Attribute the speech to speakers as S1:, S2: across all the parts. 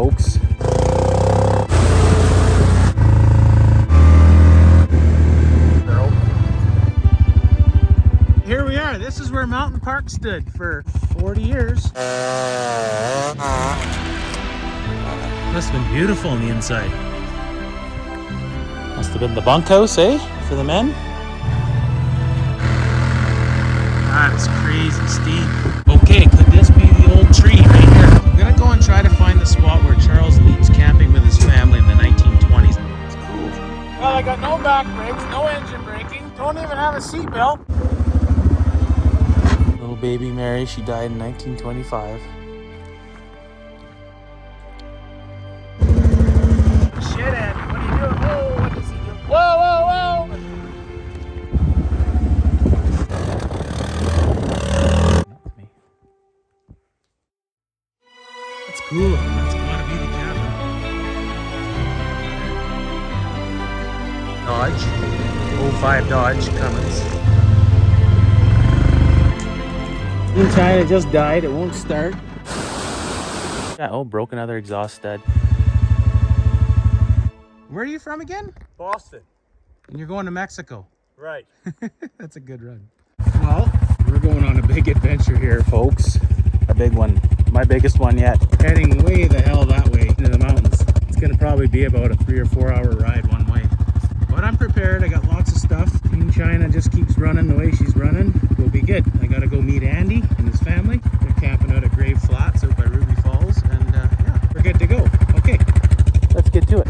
S1: folks. Here we are. This is where Mountain Park stood for 40 years. Must have been beautiful on the inside. Must have been the bunkhouse, eh? For the men? That's crazy steep. Okay, could this be the old tree right here? I'm gonna go and try to find the spot where Charles Leeds camping with his family in the 1920s. It's cool. Well, I got no back brakes, no engine braking, don't even have a seatbelt. Little baby Mary, she died in 1925. Shit, Andy, what are you doing? Whoa, what is he doing? Whoa, whoa, whoa! That's cool. That's gotta be the cabin. Dodge. 05 Dodge Cummins. In China just died. It won't start. Yeah, oh, broke another exhaust stud. Where are you from again?
S2: Boston.
S1: And you're going to Mexico.
S2: Right.
S1: That's a good run. Well, we're going on a big adventure here, folks. A big one. My biggest one yet. Heading way the hell that way into the mountains. It's gonna probably be about a 3 or 4 hour ride one way. But I'm prepared. I got lots of stuff. Team China just keeps running the way she's running. We'll be good. I gotta go meet Andy and his family. They're camping out at Grave Flats out by Ruby Falls. And yeah, we're good to go. Okay, let's get to it.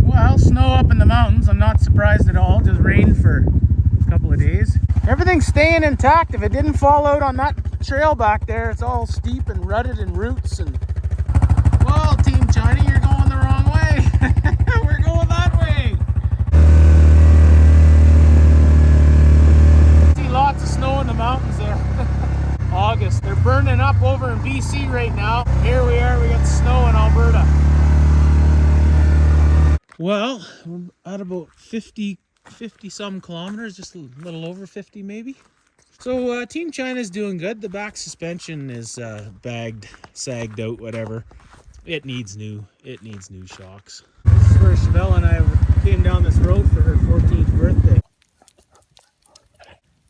S1: Well, snow up in the mountains. I'm not surprised at all. Just rained for a couple of days. Everything's staying intact. If it didn't fall out on that trail back there, it's all steep and rutted and roots. And well, Team China, you're going the wrong way. We're going that way. See lots of snow in the mountains there. August. They're burning up over in BC right now. Here we are. We got snow in Alberta. Well, we're at about 50 some kilometers, just a little over 50 maybe. So Team China's doing good. The back suspension is bagged, sagged out, whatever. It needs new shocks. This is where Chevelle and I came down this road for her 14th birthday.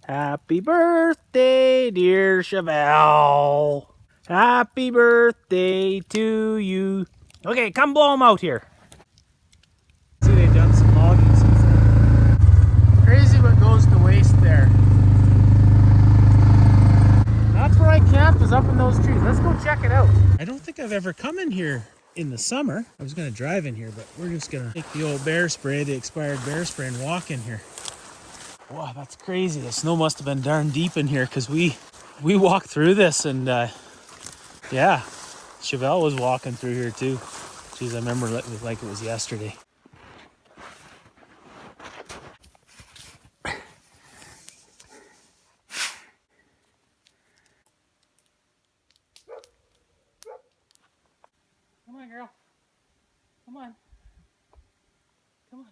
S1: Happy birthday, dear Chevelle. Happy birthday to you. Okay, come blow them out here. See, they've done some logging since then. Crazy what goes to waste there. That's where I camped, is up in those trees. Let's go check it out. I don't think I've ever come in here in the summer. I was gonna drive in here, but we're just gonna take the old bear spray, the expired bear spray, and walk in here. Wow, that's crazy. The snow must have been darn deep in here because we walked through this, and yeah, Chevelle was walking through here too. Jeez, I remember it like it was yesterday. Come on, girl. Come on. Come on.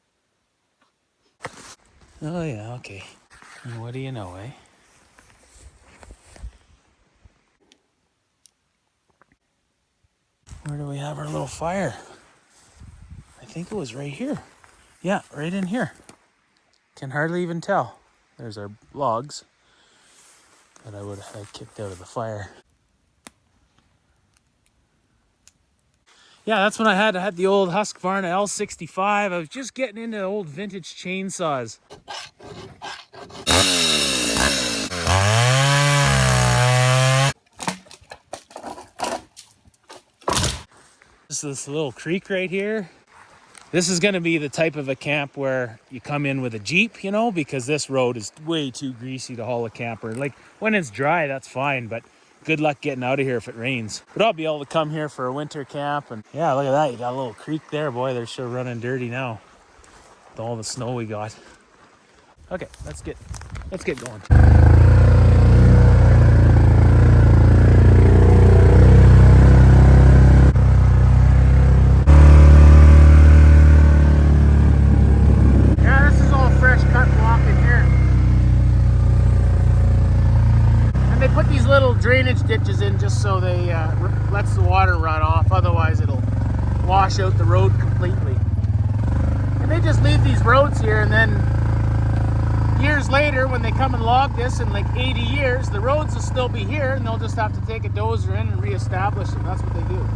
S1: Oh, yeah, okay. And what do you know, eh? Where do we have our little fire? I think it was right here. Yeah, right in here. Can hardly even tell. There's our logs that I would have had kicked out of the fire. Yeah, that's when I had the old Husqvarna L65. I was just getting into old vintage chainsaws. This little creek right here. This is going to be the type of a camp where you come in with a Jeep, you know, because this road is way too greasy to haul a camper. Like, when it's dry, that's fine, but good luck getting out of here if it rains. But I'll be able to come here for a winter camp. And yeah, look at that. You got a little creek there. Boy, they're sure running dirty now with all the snow we got. Okay, let's get going. they put these little drainage ditches in just so they lets the water run off. Otherwise, it'll wash out the road completely. And they just leave these roads here, and then years later, when they come and log this in like 80 years, the roads will still be here, and they'll just have to take a dozer in and reestablish them. That's what they do.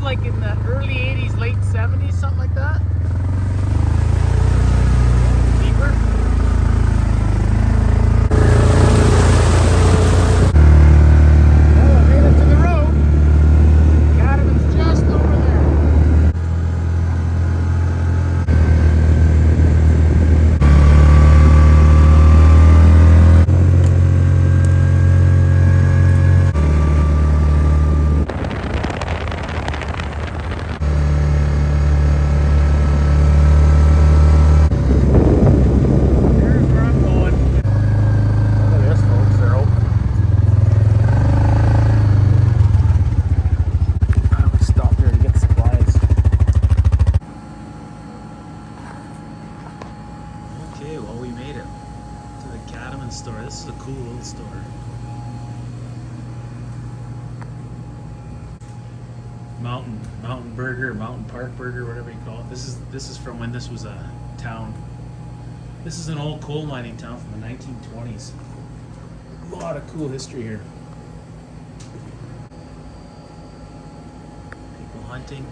S1: Like in the early 80s, late 70s, something like that. Deeper. Oh, I made it to the road. Cataman's just over there. Okay, well, we made it to the Cataman store. This is a cool little store. Mountain Burger, Mountain Park Burger, whatever you call it. This is from when this was a town. This is an old coal mining town from the 1920s. A lot of cool history here. People hunting.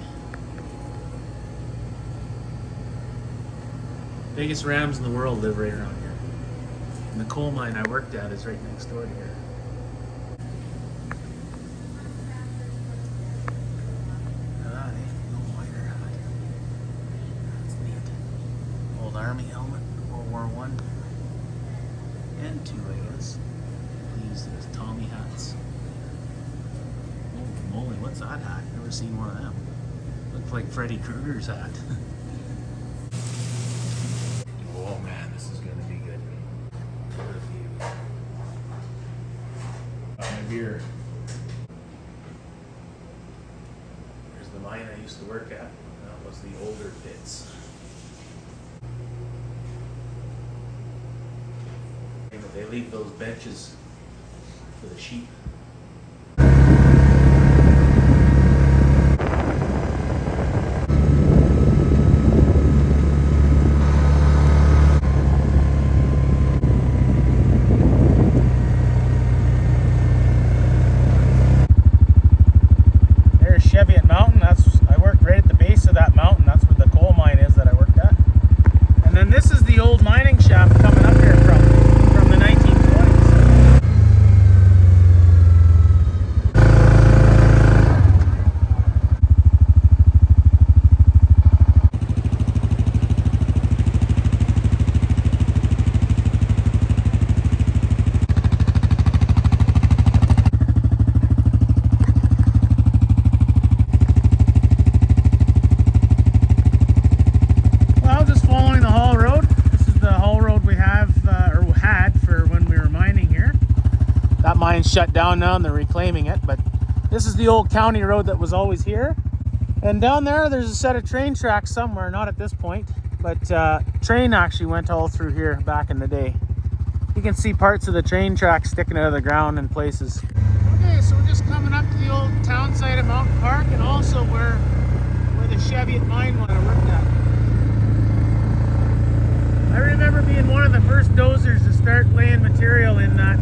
S1: Biggest rams in the world live right around here. And the coal mine I worked at is right next door to here. That's neat. Old army helmet, World War I and II, I guess. They used it as Tommy hats. Holy moly, what's that hat? Never seen one of them. Looked like Freddy Krueger's hat. Oh man, this is gonna be good. What a view. My beer. Here's the mine I used to work at. That was the older pits. They leave those benches for the sheep. I worked right at the base of that mountain. That's where the coal mine is that I worked at. And then this is the old mining shaft coming up here from the 1920s. That mine's shut down now and they're reclaiming it, but this is the old county road that was always here. And down there's a set of train tracks somewhere, not at this point, but train actually went all through here back in the day. You can see parts of the train tracks sticking out of the ground in places. Okay, so we're just coming up to the old town site of Mountain Park, and also where the Cheviot mine one I worked at. I remember being one of the first dozers to start laying material in that,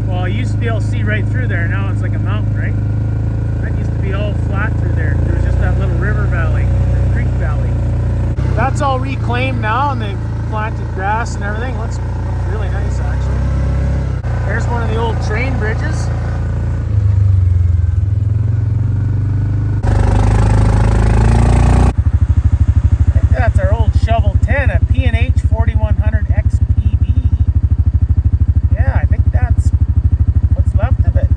S1: well, you used to be able to see right through there. Now it's like a mountain, right? That used to be all flat through there. There was just that little river valley, or creek valley. That's all reclaimed now, and they've planted grass and everything. Looks really nice, actually. There's one of the old train bridges. That's our old shovel 10, a P&H 4100 XPV. Yeah, I think that's what's left of it.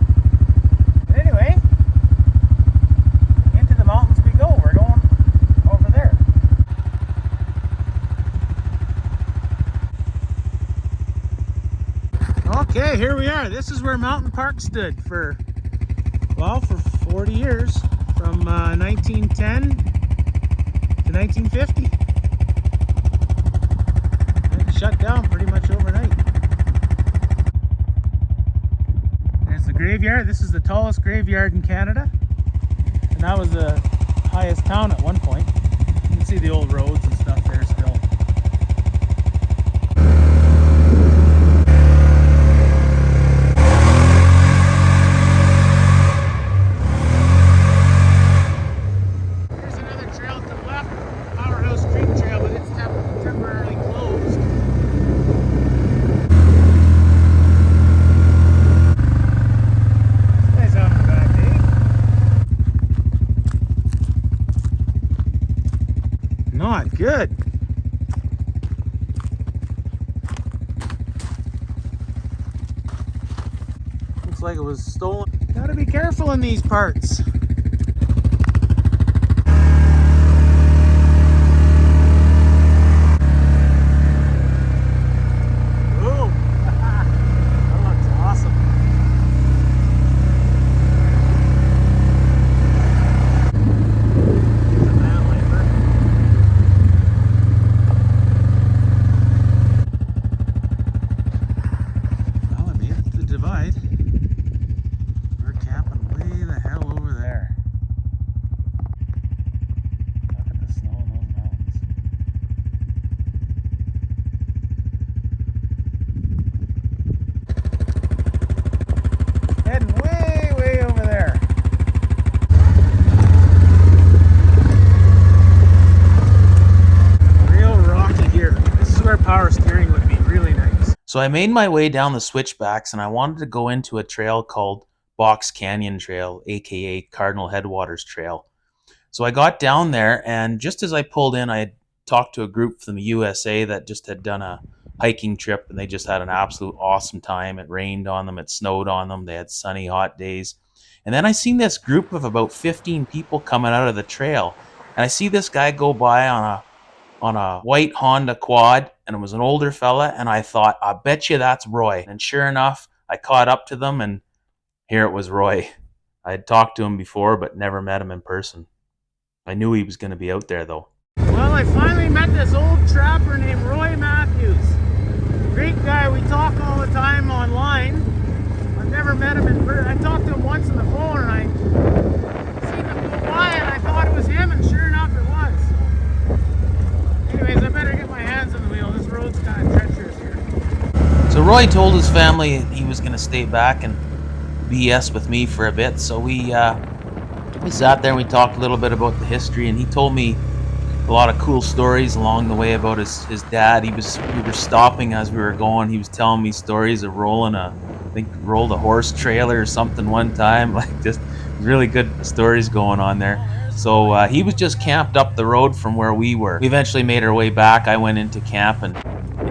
S1: But anyway, this is where Mountain Park stood for, well, for 40 years, from 1910 to 1950. It shut down pretty much overnight. There's the graveyard. This is the tallest graveyard in Canada. And that was the highest town at one point. You can see the old roads and stuff there still. Here's another trail to the left, Powerhouse Creek Trail, but it's temporarily closed. Nice out the back, eh? Not good. Looks like it was stolen. Gotta be careful in these parts. So I made my way down the switchbacks and I wanted to go into a trail called Box Canyon Trail, aka Cardinal Headwaters Trail. So I got down there, and just as I pulled in, I had talked to a group from the USA that just had done a hiking trip, and they just had an absolute awesome time. It rained on them, it snowed on them, they had sunny, hot days. And then I seen this group of about 15 people coming out of the trail, and I see this guy go by on a white Honda quad, and it was an older fella, and I thought, I bet you that's Roy. And sure enough, I caught up to them, and here it was Roy. I had talked to him before, but never met him in person. I knew he was going to be out there, though. Well, I finally met this old trapper named Roy Matthews. Great guy. We talk all the time online. I've never met him in person. I talked to him once on the phone, and I seen him go by, and I thought it was him, and sure enough, it was. Anyways, I better get my hands on the wheel. This road's kind of treacherous here. So Roy told his family he was going to stay back and BS with me for a bit. So we sat there and we talked a little bit about the history, and he told me a lot of cool stories along the way about his dad. We were stopping as we were going. He was telling me stories of rolled a horse trailer or something one time. Like, just really good stories going on there. So he was just camped up the road from where we were. We eventually made our way back. I went into camp, and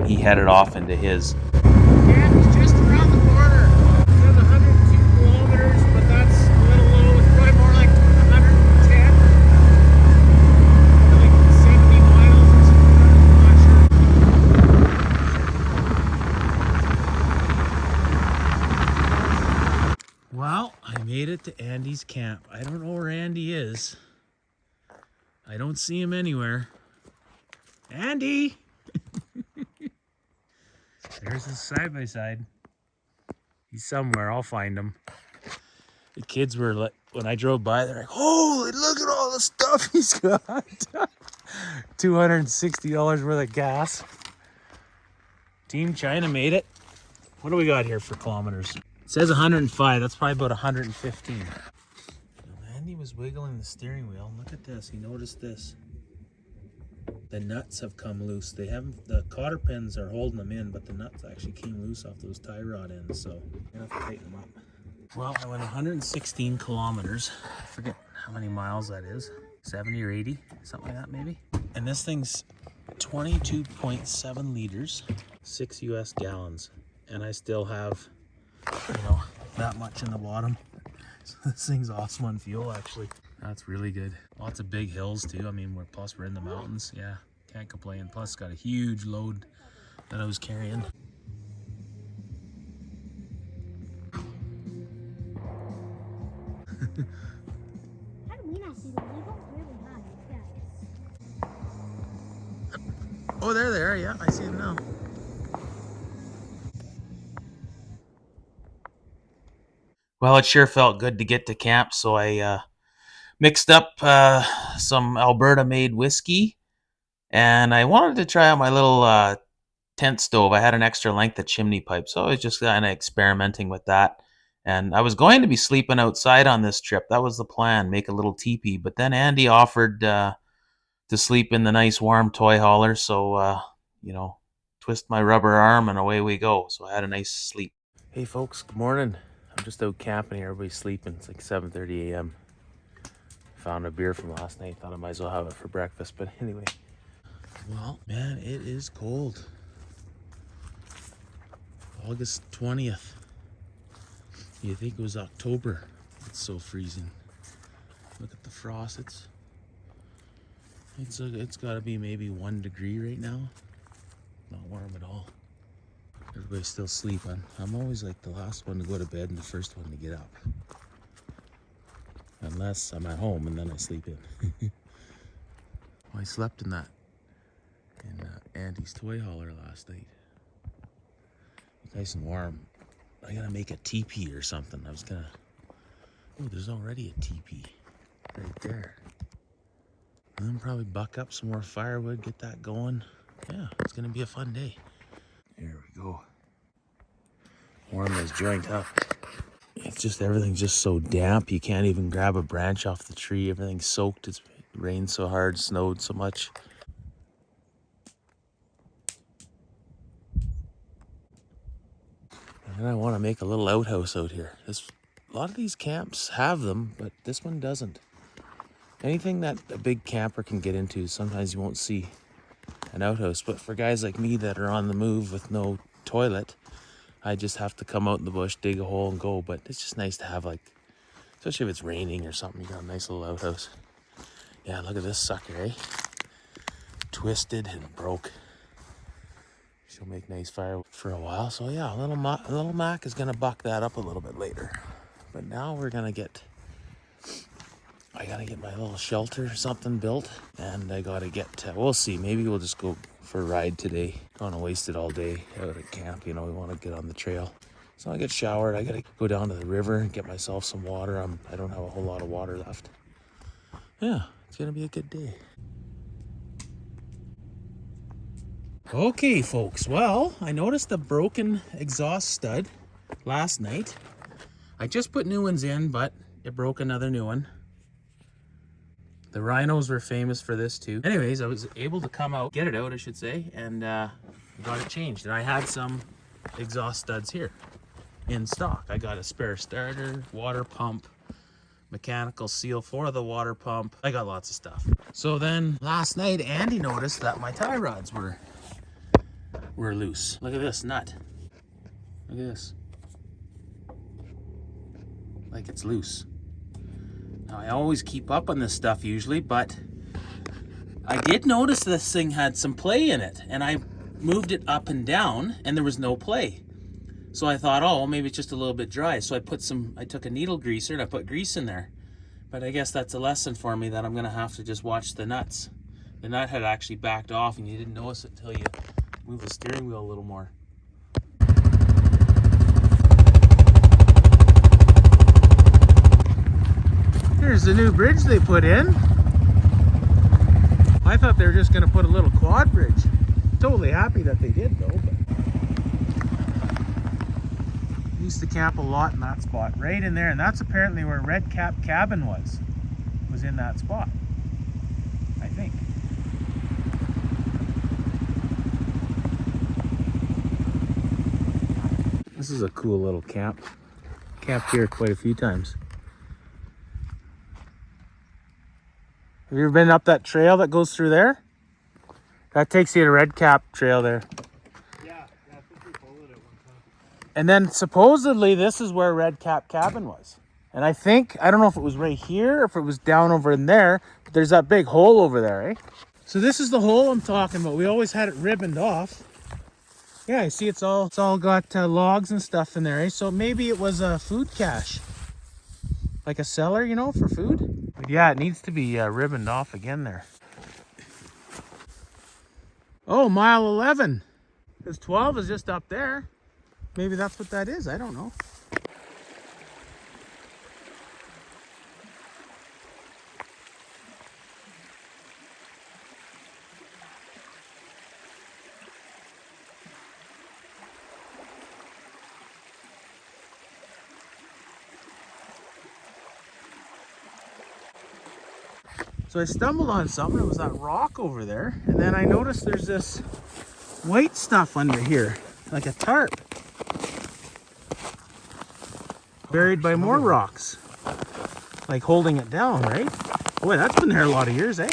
S1: he headed off into his. Camp is just around the corner. It says 102 kilometers, but that's a little low. It's probably more like 110. Like 70 miles or something. I'm not sure. Well, I made it to Andy's camp. I don't know where Andy is. I don't see him anywhere. Andy! There's his side-by-side. He's somewhere. I'll find him. The kids were like, when I drove by, they're like, holy, look at all the stuff he's got. $260 worth of gas. Team China made it. What do we got here for kilometers? It says 105. That's probably about 115. Andy was wiggling the steering wheel. Look at this. He noticed this. The nuts have come loose. They haven't. The cotter pins are holding them in, but the nuts actually came loose off those tie rod ends. So I'm gonna have to tighten them up. Well, I went 116 kilometers. I forget how many miles that is. 70 or 80, something like that maybe. And this thing's 22.7 liters, 6 US gallons, and I still have, that much in the bottom. So this thing's awesome on fuel, actually. That's really good. Lots of big hills too. I mean, plus we're in the mountains. Yeah, can't complain. Plus, it's got a huge load that I was carrying.
S2: How do we not see them? They go really high. Yeah.
S1: Oh, there they are. Yeah, I see them now. Well, it sure felt good to get to camp, so I mixed up some Alberta-made whiskey, and I wanted to try out my little tent stove. I had an extra length of chimney pipe, so I was just kind of experimenting with that. And I was going to be sleeping outside on this trip. That was the plan, make a little teepee. But then Andy offered to sleep in the nice warm toy hauler, so twist my rubber arm and away we go. So I had a nice sleep. Hey folks, good morning. I'm just out camping here. Everybody's sleeping. It's like 7:30 a.m. Found a beer from last night. Thought I might as well have it for breakfast. But anyway, well, man, it is cold. August 20th. You think it was October. It's so freezing. Look at the frost. It's got to be maybe 1 degree right now. Not warm at all. Everybody's still sleeping. I'm always like the last one to go to bed and the first one to get up. Unless I'm at home and then I sleep in. I slept in that Andy's toy hauler last night. Nice and warm. I gotta make a teepee or something. Oh, there's already a teepee right there. And then probably buck up some more firewood, get that going. Yeah, it's gonna be a fun day. There we go. Warm this joint up. Everything's just so damp. You can't even grab a branch off the tree. Everything's soaked. It's rained so hard, snowed so much. And I want to make a little outhouse out here. A lot of these camps have them, but this one doesn't. Anything that a big camper can get into, sometimes you won't see an outhouse. But for guys like me that are on the move with no toilet, I just have to come out in the bush, dig a hole and go. But it's just nice to have, especially if it's raining or something, you got a nice little outhouse. Yeah, look at this sucker, eh? Twisted and broke. She'll make nice fire for a while. So yeah, little Mac is gonna buck that up a little bit later. But now I gotta get my little shelter or something built, and I gotta we'll see, maybe we'll just go for a ride today. Don't want to waste it all day out at camp, we want to get on the trail. So I get showered, I gotta go down to the river and get myself some water. I don't have a whole lot of water left. Yeah, it's gonna be a good day. Okay, folks, well, I noticed a broken exhaust stud last night. I just put new ones in, but it broke another new one. The Rhinos were famous for this too. Anyways, I was able to get it out, I should say, and got it changed. And I had some exhaust studs here in stock. I got a spare starter, water pump, mechanical seal for the water pump. I got lots of stuff. So then last night, Andy noticed that my tie rods were loose. Look at this nut. Look at this. Like it's loose. Now I always keep up on this stuff usually, but I did notice this thing had some play in it, and I moved it up and down and there was no play. So I thought, oh, maybe it's just a little bit dry. So I took a needle greaser and I put grease in there. But I guess that's a lesson for me that I'm gonna have to just watch the nuts. The nut had actually backed off and you didn't notice it until you move the steering wheel a little more. Here's the new bridge they put in. I thought they were just going to put a little quad bridge. Totally happy that they did though. But used to camp a lot in that spot, right in there, and that's apparently where Red Cap Cabin was in that spot, I think. This is a cool little camp. Camped here quite a few times. Have you ever been up that trail that goes through there? That takes you to Red Cap Trail there.
S3: Yeah, I think we followed it one time.
S1: And then supposedly this is where Red Cap Cabin was. And I don't know if it was right here or if it was down over in there, but there's that big hole over there, eh? So this is the hole I'm talking about. We always had it ribboned off. Yeah, I see it's all got logs and stuff in there, eh? So maybe it was a food cache. like a cellar, you know, for food. But yeah, it needs to be ribboned off again there. Oh, mile 11. Because 12 is just up there. Maybe that's what that is. I don't know. So I stumbled on something. It was that rock over there. And then I noticed there's this white stuff under here, like a tarp. Buried by more rocks. Like holding it down, right? Boy, that's been there a lot of years, eh?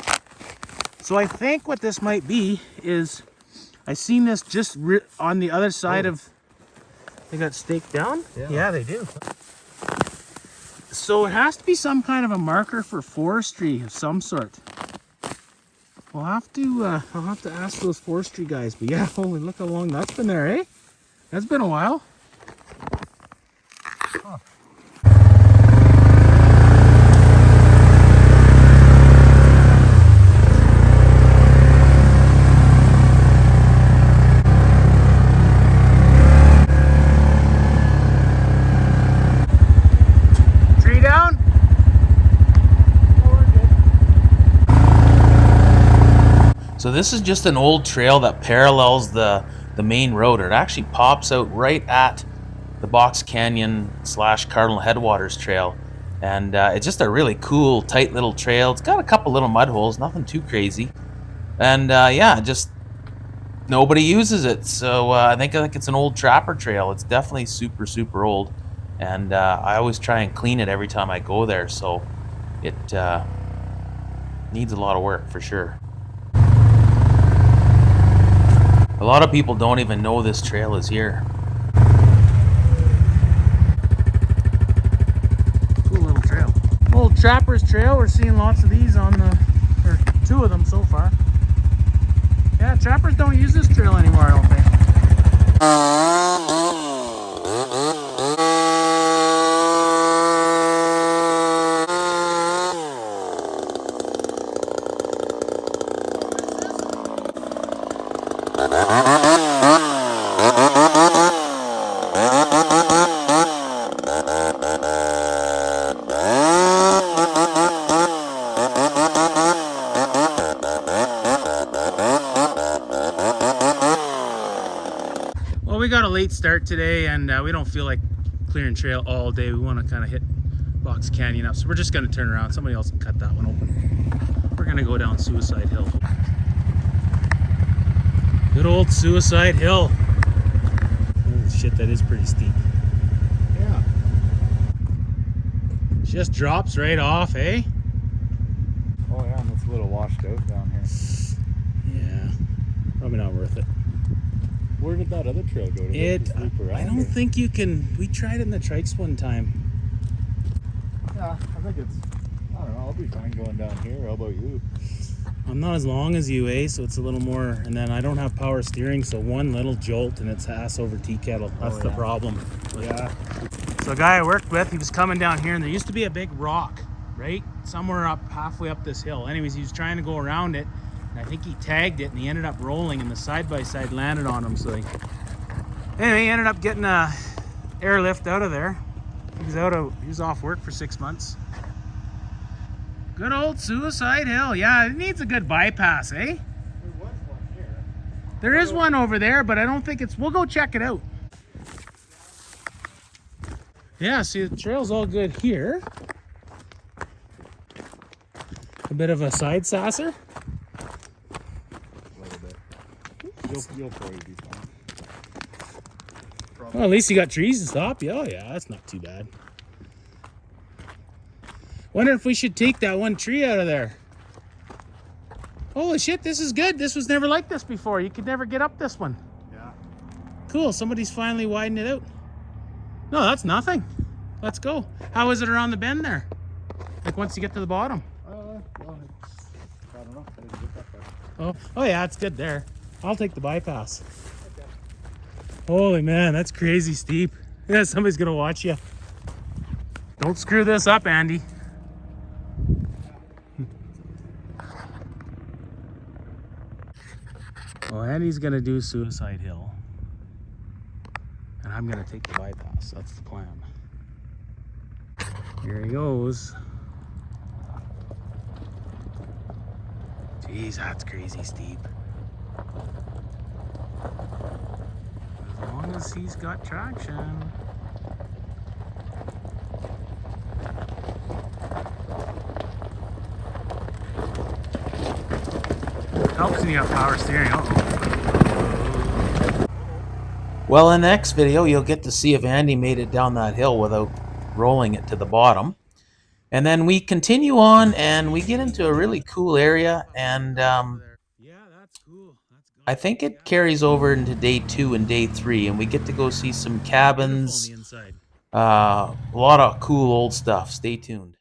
S1: So I think what this might be is, I seen this just on the other side of, they got staked down? Yeah, they do. So it has to be some kind of a marker for forestry of some sort. We'll have to, I'll have to ask those forestry guys. But yeah, holy, look how long that's been there, eh? That's been a while. Huh. So this is just an old trail that parallels the main road. It actually pops out right at the Box Canyon / Cardinal Headwaters Trail. And it's just a really cool, tight little trail. It's got a couple little mud holes, nothing too crazy. And yeah, just nobody uses it. So I think it's an old trapper trail. It's definitely super, super old. And I always try and clean it every time I go there. So it needs a lot of work for sure. A lot of people don't even know this trail is here. Cool little trail. Old Trapper's Trail. We're seeing lots of these on the, or 2 of them so far. Yeah, trappers don't use this trail anymore, I don't think. Well, we got a late start today, and we don't feel like clearing trail all day. We want to kind of hit Box Canyon up, so we're just going to turn around. Somebody else can cut that one open. We're going to go down Suicide Hill. Good old Suicide Hill. Holy shit, that is pretty steep. Yeah. Just drops right off, eh?
S3: Oh yeah, and it's a little washed out down here.
S1: Yeah. Probably not worth it.
S3: Where did that other trail go?
S1: I don't think you can. We tried it in the trikes one time.
S3: Yeah, I think it's, I don't know, I'll be fine going down here. How about you?
S1: I'm not as long as you, eh? So it's a little more, and then I don't have power steering, so one little jolt and it's ass over tea kettle. That's the problem.
S3: Yeah.
S1: So a guy I worked with, he was coming down here, and there used to be a big rock, right? Somewhere up, halfway up this hill. Anyways, he was trying to go around it, and I think he tagged it, and he ended up rolling, and the side-by-side landed on him. So anyway, he ended up getting a airlift out of there. He was off work for 6 months. Good old Suicide Hill. Yeah, it needs a good bypass, eh?
S3: There was one here.
S1: There is one over there, but I don't think it's... We'll go check it out. Yeah, see, the trail's all good here. A bit of a side sasser.
S3: A little bit. You'll probably be fine.
S1: Well, at least you got trees to stop you. Oh yeah, that's not too bad. Wonder if we should take that one tree out of there. Holy shit, this is good. This was never like this before. You could never get up this one.
S3: Yeah.
S1: Cool, somebody's finally widened it out. No, that's nothing. Let's go. How is it around the bend there? Like once you get to the bottom?
S3: Well, I don't know. I didn't get that far.
S1: Oh yeah, it's good there. I'll take the bypass. Okay. Holy man, that's crazy steep. Yeah, somebody's gonna watch you. Don't screw this up, Andy. Well, Andy's gonna do Suicide Hill. And I'm gonna take the bypass. That's the plan. Here he goes. Jeez, that's crazy steep. As long as he's got traction. Helps when you have power steering. Well, in the next video, you'll get to see if Andy made it down that hill without rolling it to the bottom. And then we continue on and we get into a really cool area. And I think it carries over into day 2 and day 3. And we get to go see some cabins. A lot of cool old stuff. Stay tuned.